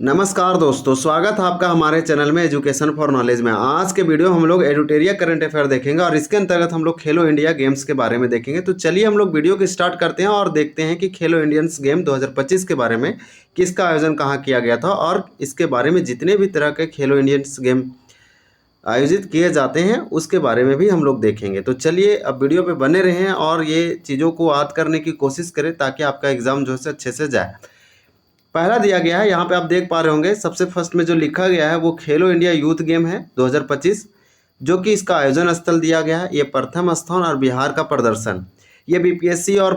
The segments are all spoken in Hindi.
नमस्कार दोस्तों, स्वागत है आपका हमारे चैनल में एजुकेशन फॉर नॉलेज में। आज के वीडियो हम लोग एडुटेरिया करंट अफेयर देखेंगे और इसके अंतर्गत हम लोग खेलो इंडिया गेम्स के बारे में देखेंगे। तो चलिए हम लोग वीडियो को स्टार्ट करते हैं और देखते हैं कि खेलो इंडियंस गेम 2025 के बारे में किसका आयोजन कहाँ किया गया था और इसके बारे में जितने भी तरह के खेलो इंडियंस गेम आयोजित किए जाते हैं उसके बारे में भी हम लोग देखेंगे। तो चलिए अब वीडियो पे बने रहें और ये चीज़ों को याद करने की कोशिश करें ताकि आपका एग्ज़ाम जो है अच्छे से जाए। पहला दिया गया है, यहाँ पे आप देख पा रहे होंगे, सबसे फर्स्ट में जो लिखा गया है वो खेलो इंडिया यूथ गेम है 2025, जो कि इसका आयोजन स्थल दिया गया है। ये प्रथम स्थान और बिहार का प्रदर्शन। ये बीपीएससी और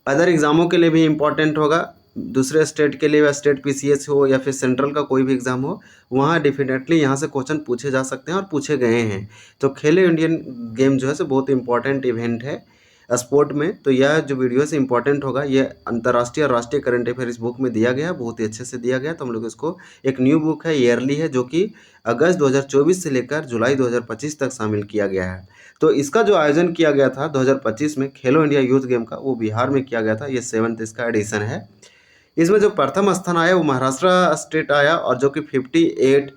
अदर एग्ज़ामों के लिए भी इम्पोर्टेंट होगा। दूसरे स्टेट के लिए, स्टेट पीसीएस हो या फिर सेंट्रल का कोई भी एग्ज़ाम हो, वहाँ डेफिनेटली यहाँ से क्वेश्चन पूछे जा सकते हैं और पूछे गए हैं। तो खेलो इंडियन गेम जो है बहुत इंपॉर्टेंट इवेंट है स्पोर्ट में। तो यह जो वीडियो से इंपॉर्टेंट होगा, ये अंतर्राष्ट्रीय और राष्ट्रीय करंट अफेयर इस बुक में दिया गया है, बहुत ही अच्छे से दिया गया। तो हम लोग इसको, एक न्यू बुक है, ईयरली है, जो कि अगस्त 2024 से लेकर जुलाई 2025 तक शामिल किया गया है। तो इसका जो आयोजन किया गया था 2025 में खेलो इंडिया यूथ गेम का, वो बिहार में किया गया था। ये 7th इसका एडिशन है। इसमें जो प्रथम स्थान आया वो महाराष्ट्र स्टेट आया, और जो कि 58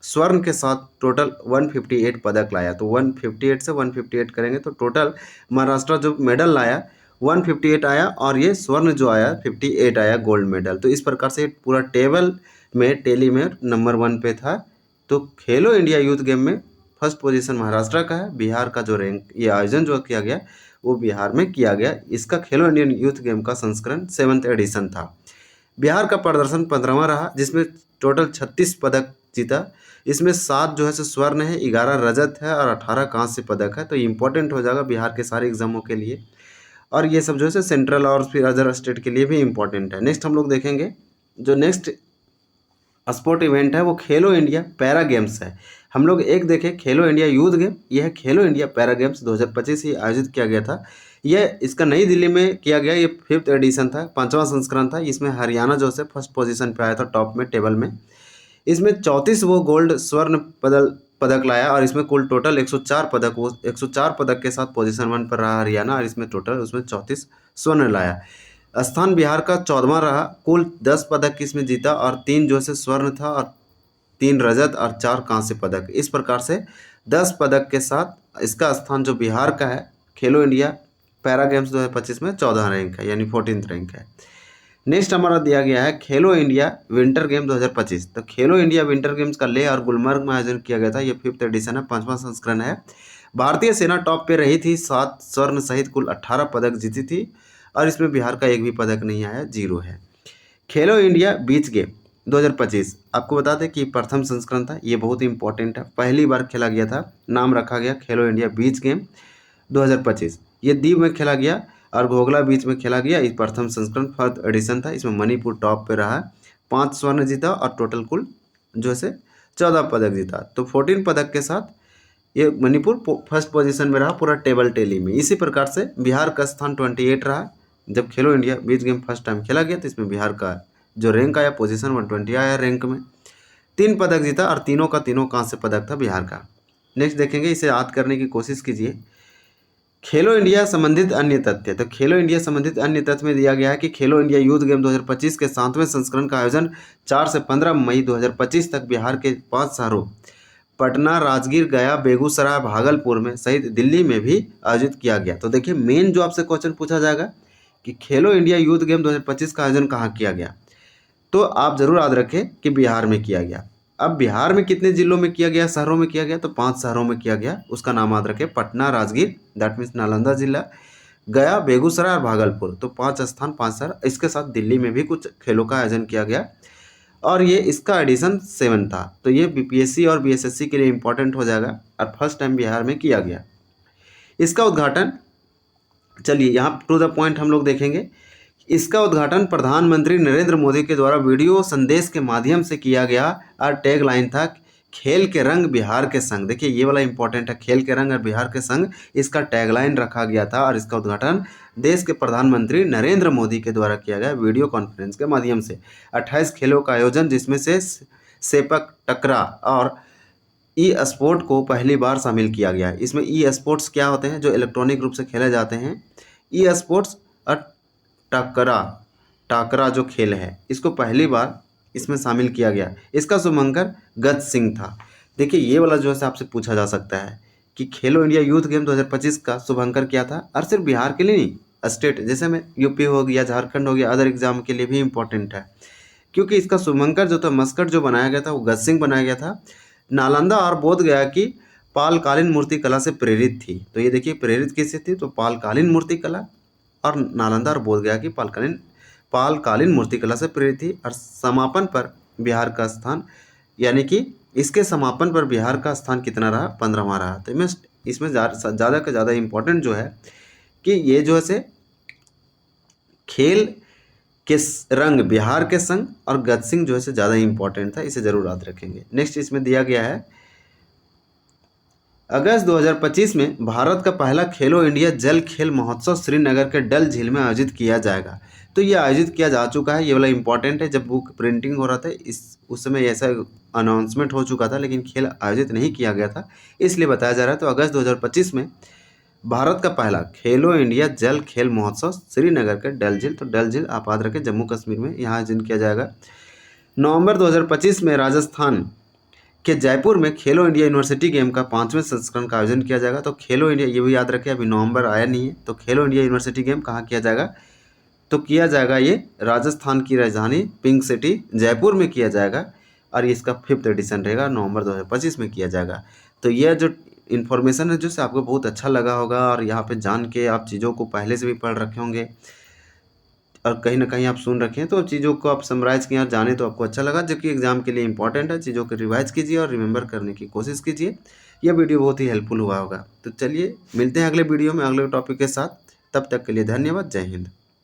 स्वर्ण के साथ टोटल 158 पदक लाया। तो 158 से 158 करेंगे तो टोटल महाराष्ट्र जो मेडल लाया 158 आया, और ये स्वर्ण जो आया 58 आया गोल्ड मेडल। तो इस प्रकार से पूरा टेबल में टेली में नंबर 1 पे था। तो खेलो इंडिया यूथ गेम में फर्स्ट पोजीशन महाराष्ट्र का है। बिहार का जो रैंक, ये आयोजन जो किया गया वो बिहार में किया गया। इसका खेलो इंडियन यूथ गेम का संस्करण 7th एडिशन था। बिहार का प्रदर्शन 15वां रहा, जिसमें टोटल 36 पदक जीता। इसमें 7 जो है स्वर्ण है, 11 रजत है और 18 कांस्य पदक है। तो इम्पोर्टेंट हो जाएगा बिहार के सारे एग्जामों के लिए, और ये सब जो है सेंट्रल और फिर अदर स्टेट के लिए भी इम्पोर्टेंट है। नेक्स्ट हम लोग देखेंगे, जो नेक्स्ट स्पोर्ट इवेंट है वो खेलो इंडिया पैरा गेम्स है। हम लोग एक देखें खेलो इंडिया यूथ गेम, यह है खेलो इंडिया पैरा गेम्स 2025 ही आयोजित किया गया था। यह इसका नई दिल्ली में किया गया। ये 5th एडिशन था, 5वां संस्करण था। इसमें हरियाणा जो है फर्स्ट पोजीशन पे आया था टॉप में टेबल में। इसमें 34 वो गोल्ड स्वर्ण पदक लाया, और इसमें कुल टोटल 104 पदक, वो 104 पदक के साथ पोजीशन 1 पर रहा हरियाणा, और इसमें टोटल उसमें 34 स्वर्ण लाया। स्थान बिहार का 14वां रहा। कुल 10 पदक इसमें जीता, और 3 जो है स्वर्ण था, और 3 रजत और 4 कांस्य पदक। इस प्रकार से 10 पदक के साथ इसका स्थान जो बिहार का है खेलो इंडिया पैरा गेम्स 2025 में 14 रैंक है, यानी 14th रैंक है। नेक्स्ट हमारा दिया गया है खेलो इंडिया विंटर गेम 2025। तो खेलो इंडिया विंटर गेम्स का लेह और गुलमर्ग में आयोजन किया गया था। ये 5th एडिशन है, 5वां संस्करण है। भारतीय सेना टॉप पे रही थी, 7 स्वर्ण सहित कुल 18 पदक जीती थी, और इसमें बिहार का एक भी पदक नहीं आया, 0 है। खेलो इंडिया बीच गेम 2025 आपको बता दें कि प्रथम संस्करण था। ये बहुत इंपॉर्टेंट है, पहली बार खेला गया था, नाम रखा गया खेलो इंडिया बीच गेम 2025। ये दीव में खेला गया और घोघला बीच में खेला गया। इस प्रथम संस्करण 4th एडिशन था। इसमें मणिपुर टॉप पे रहा, 5 स्वर्ण जीता, और टोटल कुल जो है 14 पदक जीता। तो 14 पदक के साथ ये मणिपुर फर्स्ट पोजीशन में रहा पूरा टेबल टेली में। इसी प्रकार से बिहार का स्थान 28 रहा। जब खेलो India beach game first time खेला गया तो इसमें बिहार का जो रैंक आया पोजीशन 120 आया रैंक में। 3 पदक जीता, और तीनों का तीनों कांस्य पदक था बिहार का। नेक्स्ट देखेंगे, इसे याद करने की कोशिश कीजिए। खेलो इंडिया संबंधित अन्य तथ्य। तो खेलो इंडिया संबंधित अन्य तथ्य में दिया गया है कि खेलो इंडिया यूथ गेम 2025 के 7वें संस्करण का आयोजन 4 से 15 मई 2025 तक बिहार के 5 शहरों पटना, राजगीर, गया, बेगूसराय, भागलपुर में सहित दिल्ली में भी आयोजित किया गया। तो देखिए, मेन जो आपसे क्वेश्चन पूछा जाएगा कि खेलो इंडिया यूथ गेम 2025 का आयोजन कहाँ किया गया, तो आप जरूर याद रखें कि बिहार में किया गया। अब बिहार में कितने जिलों में किया गया, शहरों में किया गया, तो 5 शहरों में किया गया। उसका नाम याद रखें, पटना, राजगीर, दैट मीन्स नालंदा जिला, गया, बेगूसराय और भागलपुर। तो 5 स्थान, 5 शहर। इसके साथ दिल्ली में भी कुछ खेलों का आयोजन किया गया, और ये इसका एडिशन 7 था। तो ये बीपीएससी और बीएसएससी के लिए इंपॉर्टेंट हो जाएगा, और फर्स्ट टाइम बिहार में किया गया। इसका उद्घाटन, चलिए यहाँ टू द पॉइंट हम लोग देखेंगे। इसका उद्घाटन प्रधानमंत्री नरेंद्र मोदी के द्वारा वीडियो संदेश के माध्यम से किया गया, और टैग लाइन था खेल के रंग बिहार के संग। देखिए ये वाला इंपॉर्टेंट है, खेल के रंग और बिहार के संग, इसका टैगलाइन रखा गया था। और इसका उद्घाटन देश के प्रधानमंत्री नरेंद्र मोदी के द्वारा किया गया वीडियो कॉन्फ्रेंस के माध्यम से। 28 खेलों का आयोजन, जिसमें से सेपक टकरा और ई स्पोर्ट को पहली बार शामिल किया गया। इसमें ई स्पोर्ट्स क्या होते हैं, जो इलेक्ट्रॉनिक रूप से खेले जाते हैं। ई स्पोर्ट्स और टाकरा जो खेल है, इसको पहली बार इसमें शामिल किया गया। इसका शुभंकर गज सिंह था। देखिए ये वाला जो है आपसे पूछा जा सकता है कि खेलो इंडिया यूथ गेम 2025 का शुभंकर क्या था, और सिर्फ बिहार के लिए नहीं, स्टेट जैसे में यूपी हो गया, झारखंड हो गया, अदर एग्जाम के लिए भी इम्पोर्टेंट है, क्योंकि इसका शुभंकर जो था मस्कट जो बनाया गया था वो गज सिंह बनाया गया था। नालंदा और बोध गया की पालकालीन मूर्ति कला से प्रेरित थी। तो ये देखिए प्रेरित किससे थी, तो पालकालीन मूर्ति कला, और नालंदा और बोध गया की पालकालीन मूर्ति कला से प्रेरित थी। और समापन पर बिहार का स्थान, यानी कि इसके समापन पर बिहार का स्थान कितना रहा, 15वां रहा। तो इसमें ज़्यादा का ज़्यादा इम्पोर्टेंट जो है कि ये जो है से खेल के रंग बिहार के संग और गज सिंह जो है से ज़्यादा इम्पोर्टेंट था, इसे ज़रूर याद रखेंगे। नेक्स्ट इसमें दिया गया है अगस्त 2025 में भारत का पहला खेलो इंडिया जल खेल महोत्सव श्रीनगर के डल झील में आयोजित किया जाएगा। तो ये आयोजित किया जा चुका है, ये वाला इंपॉर्टेंट है। जब बुक प्रिंटिंग हो रहा था उस समय ऐसा अनाउंसमेंट हो चुका था, लेकिन खेल आयोजित नहीं किया गया था, इसलिए बताया जा रहा है। तो अगस्त 2025 में भारत का पहला खेलो इंडिया जल खेल महोत्सव श्रीनगर के डल झील, तो डल झील आप याद रखें जम्मू कश्मीर में, यहाँ आयोजन किया जाएगा। नवंबर 2025 में राजस्थान के जयपुर में खेलो इंडिया यूनिवर्सिटी गेम का 5वें संस्करण का आयोजन किया जाएगा। तो खेलो इंडिया, ये भी याद रखें, अभी नवंबर आया नहीं है, तो खेलो इंडिया यूनिवर्सिटी गेम कहाँ किया जाएगा, तो किया जाएगा ये राजस्थान की राजधानी पिंक सिटी जयपुर में किया जाएगा, और इसका 5th एडिशन रहेगा, नवंबर 2025 में किया जाएगा। तो यह जो इन्फॉर्मेशन है जो से आपको बहुत अच्छा लगा होगा, और यहाँ पे जान के आप चीज़ों को पहले से भी पढ़ रखे होंगे और कहीं ना कहीं आप सुन रखे हैं, तो चीज़ों को आप समराइज़ किए और जाने तो आपको अच्छा लगा, जो कि एग्जाम के लिए इंपॉर्टेंट है। चीज़ों को रिवाइज कीजिए और रिमेंबर करने की कोशिश कीजिए। यह वीडियो बहुत ही हेल्पफुल हुआ होगा। तो चलिए मिलते हैं अगले वीडियो में अगले टॉपिक के साथ, तब तक के लिए धन्यवाद। जय हिंद।